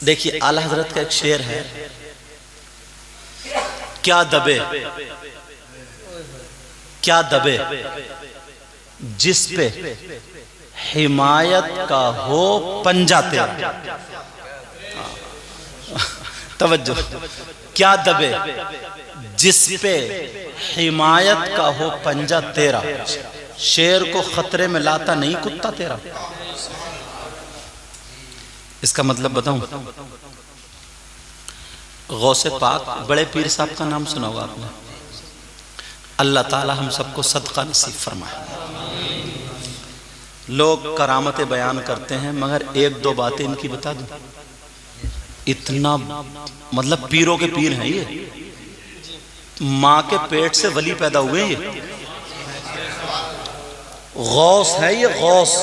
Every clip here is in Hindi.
देखिए आला हजरत का एक शेर है, क्या दबे क्या दबे जिस पे हिमायत का हो पंजा तेरा। तवज्जो, क्या दबे जिस पे हिमायत का हो पंजा तेरा, शेर को खतरे में लाता नहीं कुत्ता तेरा। इसका मतलब बताऊं, गौसे पाक बड़े पीर साहब का नाम सुना होगा आपने। अल्लाह ताला हम सबको सदका नसीब फरमाए। लोग करामतें बयान करते हैं मगर एक दो बातें इनकी बता दूं, इतना मतलब पीरों के पीर हैं ये, मां के पेट से वली पैदा हुए ये, गौस है ये गौस,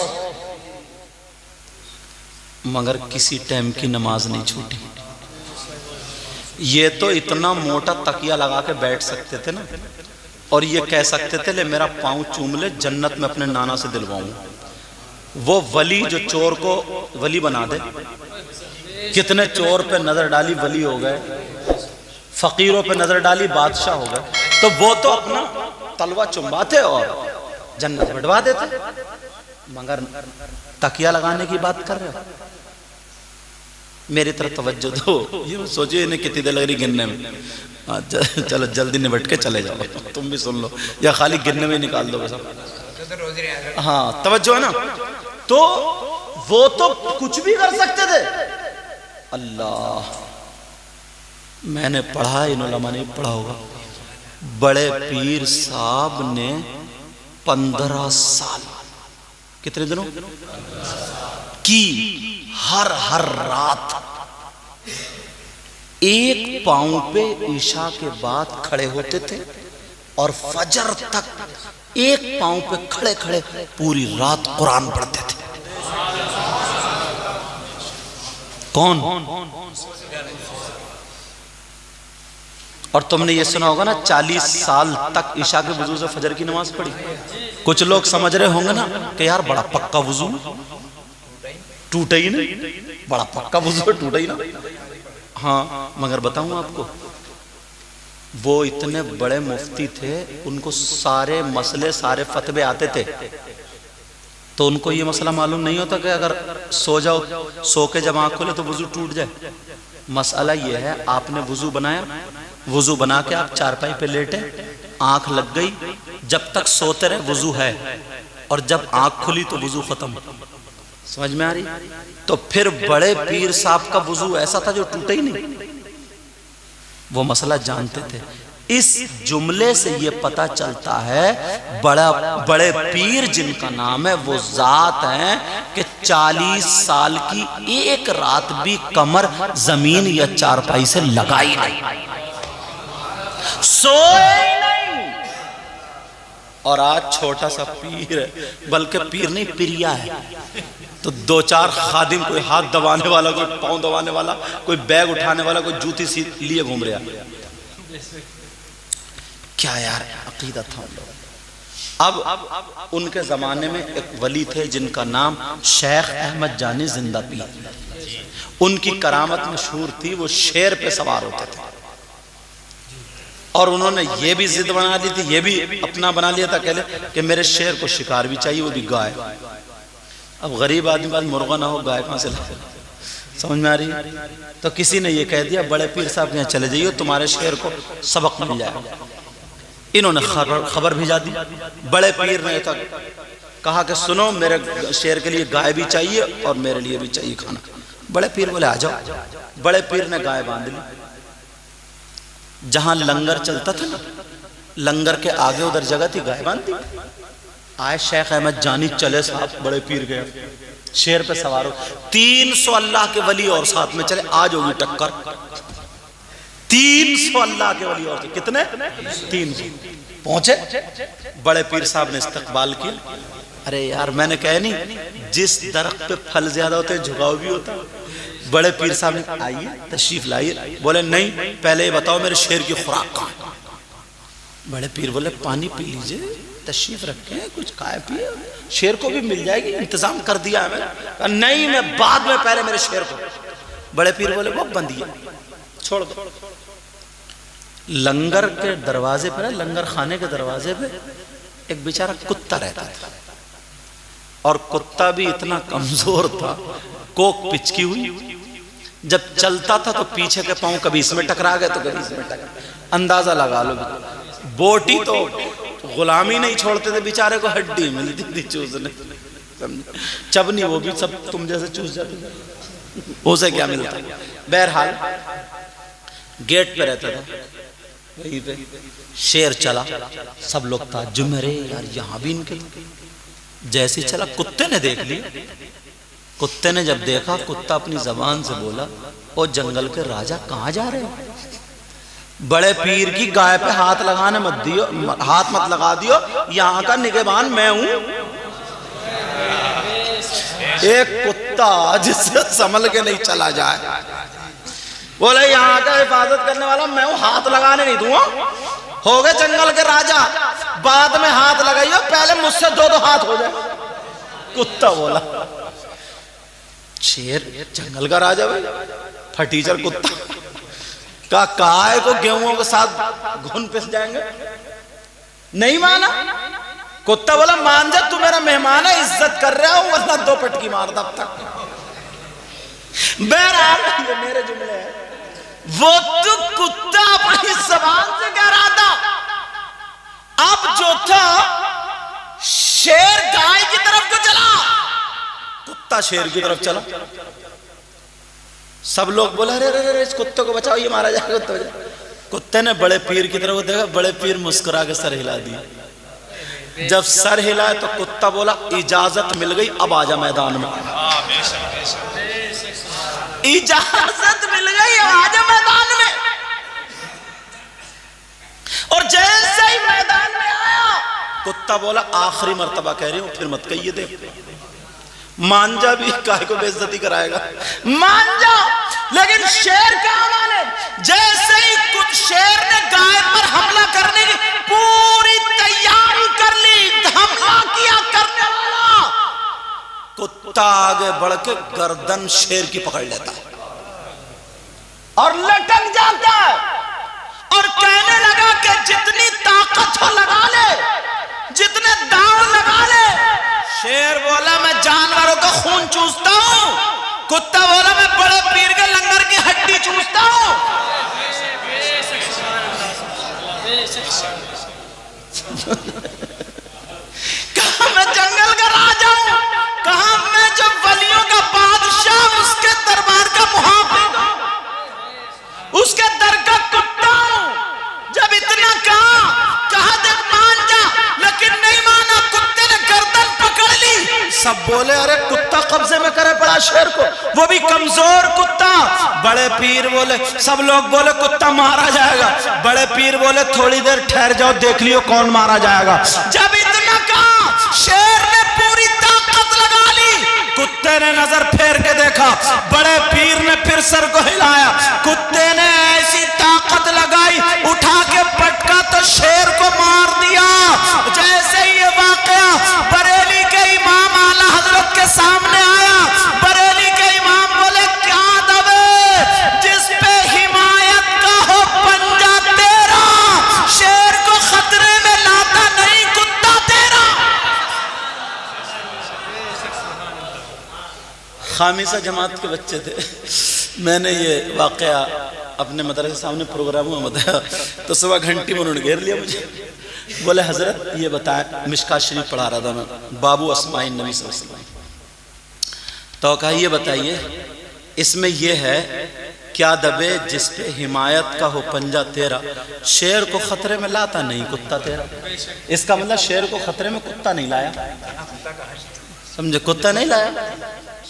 मगर किसी टाइम की नमाज नहीं छूटी। ये तो इतना मोटा तकिया लगा के बैठ सकते थे ना, और ये कह सकते थे ले मेरा पांव चूम ले, जन्नत में अपने नाना से दिलवाऊं। वो वली जो चोर को वली बना दे, कितने चोर पे नजर डाली वली हो गए, फकीरों पे नजर डाली बादशाह हो गए, तो वो तो अपना तलवा चुम्बाते और जन्नत बढ़वा देते, मगर तकिया लगाने की बात कर रहे हो। मेरी तरफ तवज्जो दो, ये सोचिए इन्हें कितनी देर लग रही गिनने में। चलो जल्दी निपट के चले जाओ, तुम भी सुन लो, या खाली गिनने में निकाल दो सब। हाँ तवज्जो है ना। तो वो तो कुछ भी कर सकते थे। अल्लाह, मैंने पढ़ा, इन उलमा ने पढ़ा होगा, बड़े पीर साहब ने 15 साल, कितने दिनों की, हर रात एक पांव पे ईशा के बाद खड़े होते थे और फजर तक एक पांव पे खड़े खड़े पूरी रात कुरान पढ़ते थे। कौन? और तुमने ये सुना होगा ना 40 साल तक ईशा के वजू से फजर की नमाज पढ़ी। कुछ लोग समझ रहे होंगे ना कि यार बड़ा पक्का वजू, टूटे ही नहीं, बड़ा पक्का वजू टूटे ही ना। हाँ मगर बताऊं आपको, वो इतने बड़े मुफ्ती थे, उनको सारे मसले सारे फतवे आते थे, तो उनको ये मसला मालूम नहीं होता कि अगर सो जाओ, सो के जब आँख खोले तो वजू टूट जाए। मसला ये है, आपने वजू बनाया, वजू बना के आप चारपाई पे लेटे, आंख लग गई, जब तक सोते रहे वजू है, और जब आंख खुली तो वजू खत्म। समझ में आ रही? तो फिर बड़े पीर साहब का वजू ऐसा था जो टूटे ही नहीं, वो मसला जानते थे। इस जुमले से ये पता चलता है बड़े पीर जिनका नाम है वो जात है कि 40 साल की एक रात भी कमर जमीन या चारपाई से लगाई नहीं, सोए नहीं। और आज छोटा सा पीर है, बल्कि पीर नहीं पिरिया है, तो 2-4 खादिम, कोई हाथ दबाने वाला, कोई पांव दबाने वाला, कोई बैग उठाने वाला, कोई जूती सी लिए घूम रहा। क्या यार अकीदा था उन लोग। अब उनके जमाने में एक वली थे जिनका नाम शेख अहमद जानी जिंदा पीर। उनकी करामत मशहूर थी, वो शेर पे सवार होते थे, और उन्होंने ये भी जिद बना ली थी, ये भी अपना बना लिया था, कहले कि मेरे शेर को शिकार भी चाहिए, वो भी गाय। अब गरीब आदमी पास मुर्गा ना हो, गाय कहां से लाए? समझ में आ रही? तो किसी ने ये कह दिया बड़े पीर साहब के यहाँ चले जाइए, तुम्हारे शेर को सबक मिल जाएगा। इन्होंने खबर भिजा दी। बड़े पीर ने कहा कि सुनो, मेरे शेर के लिए गाय भी चाहिए और मेरे लिए भी चाहिए खाना। बड़े पीर बोले आ जाओ। बड़े पीर ने गाय बांध ली, जहां लंगर चलता था ना, लंगर के आगे उधर जगह थी, गाय बांध दी। आए शेख अहमद जानी चले साहब, बड़े पीर गए, शेर पे सवार हो, 300 अल्लाह के वली और साथ में चले, आज होगी टक्कर। 300 अल्लाह के वली और कितने? 300 पहुंचे। बड़े पीर साहब ने इस्तकबाल किया। अरे यार मैंने कहा नहीं, जिस दरख्त पे फल ज्यादा होते हैं झुकाव भी होता। बड़े पीर साहब ने आइए तशरीफ लाइए। बोले नहीं, पहले ये बताओ मेरे शेर की खुराक कहाँ है? बड़े पीर बोले पानी पी लीजिए, तशरीफ रखें, कुछ खाए पिए, शेर को भी मिल जाएगी, इंतजाम कर दिया है मैंने। नहीं, मैं बाद में, पहले मेरे शेर को। बड़े पीर बोले वो बंदिए छोड़ दो। लंगर के दरवाजे पर, लंगर खाने के दरवाजे पे एक बेचारा कुत्ता रहता था, और कुत्ता भी इतना कमजोर था, कोक पिचकी हुई, जब चलता था तो पीछे के पांव कभी इसमें टकरा गए तो कभी इसमें टकरा, अंदाजा लगा लो। बोटी तो गुलामी नहीं छोड़ते थे बेचारे को, हड्डी मिलती थी चूसने, चबनी वो भी सब तुम जैसे चूस जाते, उसे क्या मिलता। बहरहाल गेट पे रहता था, वहीं पे शेर चला, सब लोग ताज्जुब में, अरे यार यहाँ भी इनके। जैसे चला कुत्ते ने देख लिया, कुत्ते ने जब देखा, कुत्ता अपनी जबान से बोला, ओ जंगल के राजा कहाँ जा रहे हो? बड़े पीर की गाय पे हाथ लगाने मत दियो, हाथ मत लगा दियो, यहाँ का निगहबान मैं हूं। एक कुत्ता जिससे संभल के नहीं चला जाए, बोले यहाँ का हिफाजत करने वाला मैं हूं, हाथ लगाने नहीं दूंगा। हो गए जंगल के राजा, बाद में हाथ लगाइयो, पहले मुझसे दो हाथ हो जाए। कुत्ता बोला, शेर जंगल का राजा भाई, फटीचर कुत्ता का काय को गेहूं के साथ घुन पिस जाएंगे। नहीं माना। कुत्ता बोला मान जा, तू मेरा मेहमान है, इज्जत कर रहा हूं, वरना दो पटकी मार दब तक। बहरहाल ये मेरे जुमले हैं। वो तो कुत्ता अपनी जबान से कह रहा था, अब जो था शेर गाय की तरफ को चला, कुत्ता शेर की तरफ चला। सब लोग बोला अरे अरे इस कुत्ते को बचाओ, ये मारा जाएगा, कुत्ते बचाओ। कुत्ते ने बड़े पीर की तरफ देखा, बड़े पीर मुस्कुरा के सर हिला दिया। जब सर हिलाया तो कुत्ता बोला इजाजत मिल गई, अब आजा मैदान में। इजाजत मिल गई, अब आजा मैदान में। और जैसे ही मैदान में आया, कुत्ता बोला आखिरी मर्तबा कह रही हूं, फिर मत कहिए। दे मांझा भी काय को बेइज्जती कराएगा, मांझा। लेकिन शेर क्या माने, जैसे ही कुछ शेर ने गाय पर हमला करने की पूरी तैयारी कर ली, हमला किया करने वाला, कुत्ता आगे बढ़ के गर्दन शेर की पकड़ लेता और लटक जाता है, और कहने लगा कि जितनी ताकत हो लगा ले, जितने दांव लगा ले। शेर बोला मैं जानवरों का खून चूसता हूं, कुत्ता बोला मैं बड़े पीर के लंगर की हड्डी चूसता हूं। कहा मैं जंगल का राजा हूं, कहा मैं जो वलियों का बादशाह, उसके दरबार का मुहाफिज हूं, उसके दर का कुत्ता हूं। जब इतना कहा देख मान जा, लेकिन नहीं माना, कुत्ते ने गर्दन पकड़ ली। सब बोले अरे कुत्ता कब्जे में करे पड़ा शेर को, वो भी कमजोर कुत्ता। बड़े पीर बोले, सब लोग बोले कुत्ता मारा जाएगा। बड़े पीर बोले थोड़ी देर ठहर जाओ, देख लियो कौन मारा जाएगा। जब इतना कहा, शेर ने पूरी ताकत लगा ली। कुत्ते ने नजर फेर के देखा, बड़े पीर ने फिर सर को हिलाया, कुत्ते ने ऐसी ताकत लगाई, उठा के पटका तो शेर को मार दिया। जैसे ही ये वाकया बरेली के इमाम आला हजरत के सामने आया, बरेली के इमाम बोले क्या दबे, जिस पे हिमायत का हो पंजा तेरा, शेर को खतरे में लाता नहीं कुत्ता तेरा। खामिसा जमात के बच्चे थे, मैंने ये वाकया अपने मदरसे सामने प्रोग्राम में बताया तो सुबह घंटी में उन्होंने घेर लिया मुझे। बोले हजरत ये बताया, मिशकात शरीफ पढ़ा रहा था मैं, बाबू अस्माइन नबी सल्लल्लाहु अलैहि वसल्लम। तो कहा ये बताइए, इसमें ये है क्या दबे जिस पे हिमायत का हो पंजा तेरा, शेर को खतरे में लाता नहीं कुत्ता तेरा। इसका मतलब शेर को खतरे में कुत्ता नहीं लाया, समझे, कुत्ता नहीं लाया,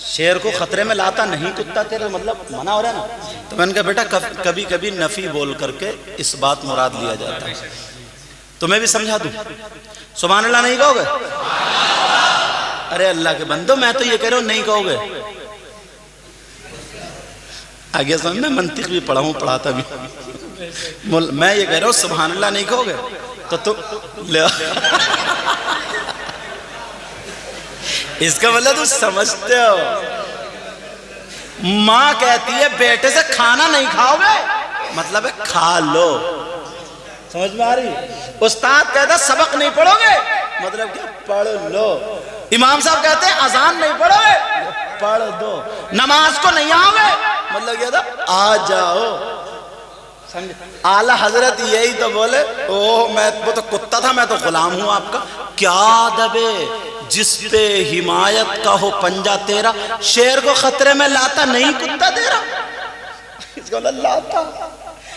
शेर को खतरे में लाता नहीं कुत्ता तेरा, मतलब मना हो रहा है ना। तो मैंने कहा बेटा कभी कभी नफी बोल करके इस बात मुराद लिया जाता है, तो मैं भी समझा दूं। सुभान अल्लाह नहीं कहोगे? अरे अल्लाह के बंदो, मैं तो ये कह रहा हूं नहीं कहोगे। आगे समझ में मंतिक भी पढ़ा हूं, पढ़ाता भी। मैं ये कह रहा हूं सुभान अल्लाह नहीं कहोगे तो ले इसका मतलब तुम समझते हो। माँ कहती है बेटे से खाना नहीं खाओगे, मतलब है खा लो। समझ में आ रही? उस्ताद कहता सबक नहीं पढ़ोगे, मतलब क्या पढ़ लो। इमाम साहब कहते हैं अजान नहीं पढ़ोगे, पढ़ दो। नमाज को नहीं आओगे, मतलब क्या था आ जाओ। समझे? आला हजरत यही तो बोले, ओ मैं वो तो कुत्ता था, मैं तो गुलाम हूं आपका। क्या दबे जिस पे हिमायत का हो पंजा तेरा, शेर को खतरे में लाता नहीं कुत्ता तेरा। इसको लाता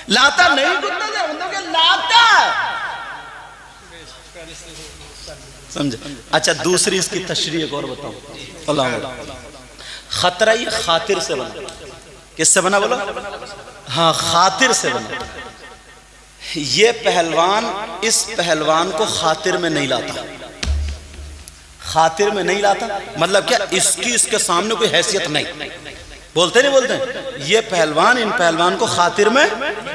लाता नहीं कुत्ता तेरा, मतलब क्या लाता। समझे? अच्छा दूसरी इसकी तशरीह एक और बताऊं। अल्लाह खतरा ये खातिर से बना। किससे बना बोलो? हाँ खातिर से बना। ये पहलवान इस पहलवान को खातिर में नहीं लाता। खातिर में नहीं लाता मतलब क्या, इसकी इसके सामने कोई हैसियत नहीं। बोलते नहीं बोलते, ये पहलवान इन पहलवान को खातिर में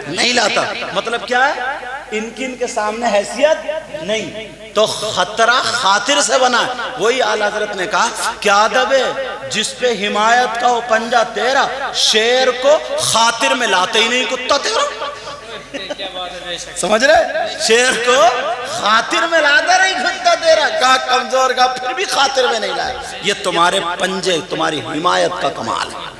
नहीं लाता, मतलब क्या है इनकी इनके सामने हैसियत नहीं। तो खतरा खातिर से बना। वही आला हज़रत ने कहा क्या अदब है जिस पे हिमायत का हो पंजा तेरा, शेर को खातिर में लाते ही नहीं कुत्ता तेरा। समझ रहे? शेर को खातिर में लाता नहीं कुत्ता तेरा। का कमजोर का फिर भी खातिर में नहीं लाया। ये तुम्हारे पंजे, तुम्हारी हिमायत का कमाल है।